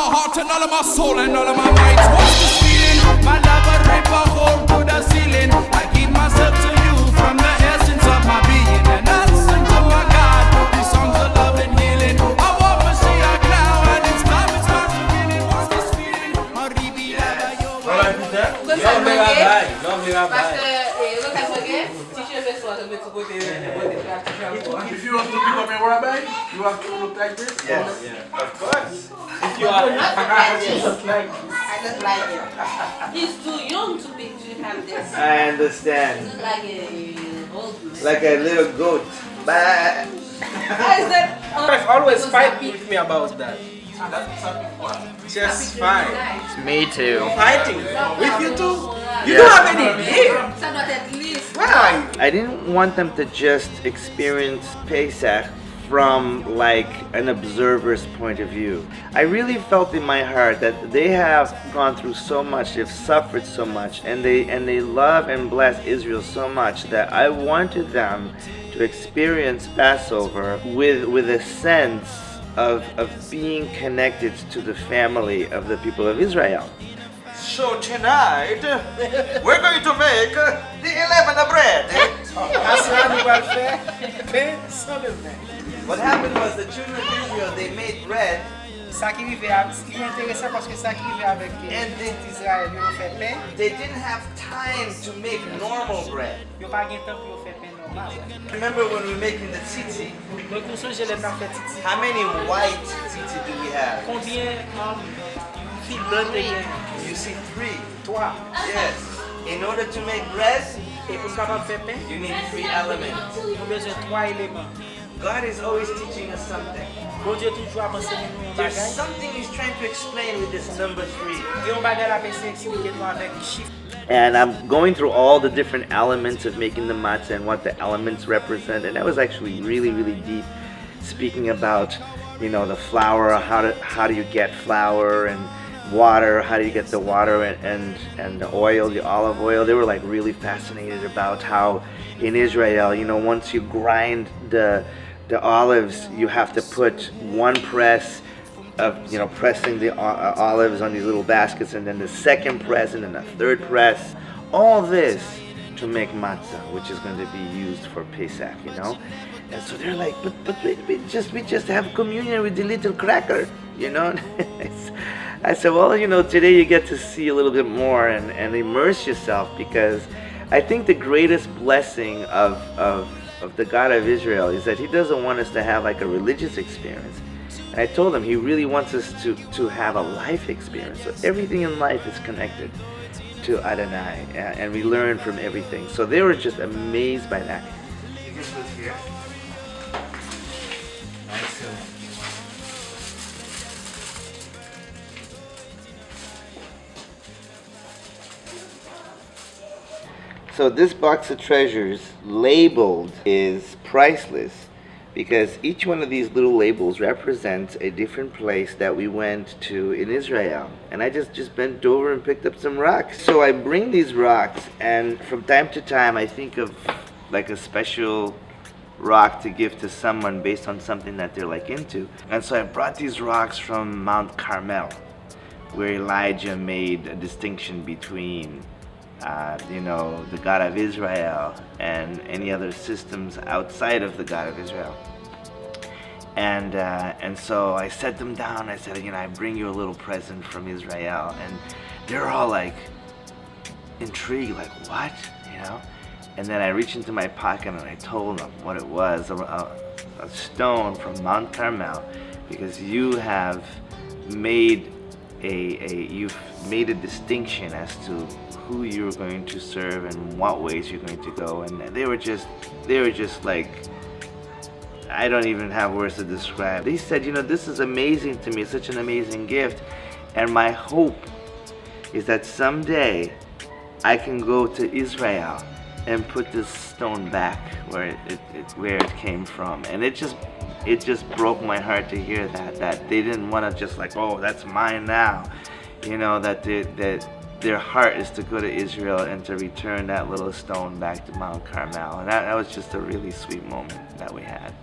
my heart and all of my soul and all of my might. What's this feeling? My love will rip a hole through the ceiling. I give myself to you from the essence of my being. And I listen to my God, these songs of love and healing. I want to see a cloud and it's time it's not feeling. What's this feeling? If you want to become a rabbi, you have to look like this? Yes, yeah. Of course. If you are I don't like it. He's too young to have this. I understand. He's like a old man. Like a little goat. Bye. Wife always fight with me about that. Just fight. Me too. Fighting with you too. You don't have any idea. So not at least. Why? I didn't want them to just experience Pesach from like an observer's point of view. I really felt in my heart that they have gone through so much, they've suffered so much, and they love and bless Israel so much that I wanted them to experience Passover with a sense of being connected to the family of the people of Israel. So tonight, we're going to make the 11 bread. What happened was the children of Israel, they made bread. And they didn't have time to make normal bread. Remember when we were making the tzitzi? How many white tzitzi do we have? You see 3. Yes. In order to make bread, you need 3 elements. God is always teaching us something. There's something He's trying to explain with this number 3. And I'm going through all the different elements of making the matzah and what the elements represent, and that was actually really, really deep. Speaking about, you know, the flour, how do you get flour, and water, how do you get the water, and the oil, the olive oil. They were like really fascinated about how in Israel, you know, once you grind the olives, you have to put 1 press of, you know, pressing the olives on these little baskets, and then the 2nd press, and then the 3rd press. All this to make matzah, which is going to be used for Pesach, you know. And so they're like, but we just have communion with the little cracker, you know. I said, well, you know, today you get to see a little bit more and immerse yourself, because I think the greatest blessing of the God of Israel is that He doesn't want us to have like a religious experience. And I told him He really wants us to have a life experience. So everything in life is connected to Adonai, and we learn from everything. So they were just amazed by that. You can put here. So this box of treasures labeled is priceless, because each one of these little labels represents a different place that we went to in Israel. And I just bent over and picked up some rocks. So I bring these rocks, and from time to time I think of like a special rock to give to someone based on something that they're like into. And so I brought these rocks from Mount Carmel, where Elijah made a distinction between you know, the God of Israel and any other systems outside of the God of Israel. And so I set them down. I said, you know, I bring you a little present from Israel. And they're all like intrigued, like, what? You know? And then I reached into my pocket and I told them what it was, a stone from Mount Carmel, because you have made you've made a distinction as to who you're going to serve and what ways you're going to go. And they were just like, I don't even have words to describe. They said, you know, this is amazing to me, it's such an amazing gift, and my hope is that someday I can go to Israel and put this stone back where it came from. And it just broke my heart to hear that they didn't want to just like, oh, that's mine now, you know, that their heart is to go to Israel and to return that little stone back to Mount Carmel. And that was just a really sweet moment that we had.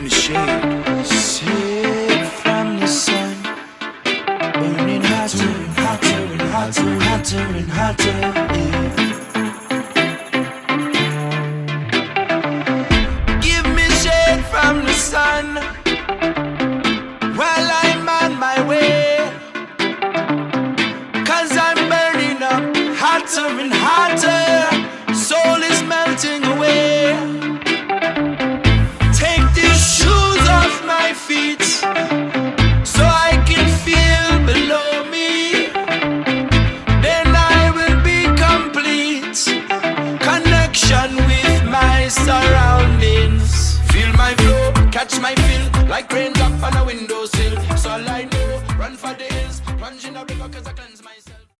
me shade. Shade from the sun, burning hotter and hotter and hotter, hotter and hotter. Yeah. Give me shade from the sun while I'm on my way, 'cause I'm burning up hotter and hotter. Soul is melting away. Take these shoes off my feet so I can feel below me. Then I will be complete. Connection with my surroundings. Feel my flow, catch my feel, like raindrop on a windowsill. So I know, run for the hills, plunge in a river 'cause I can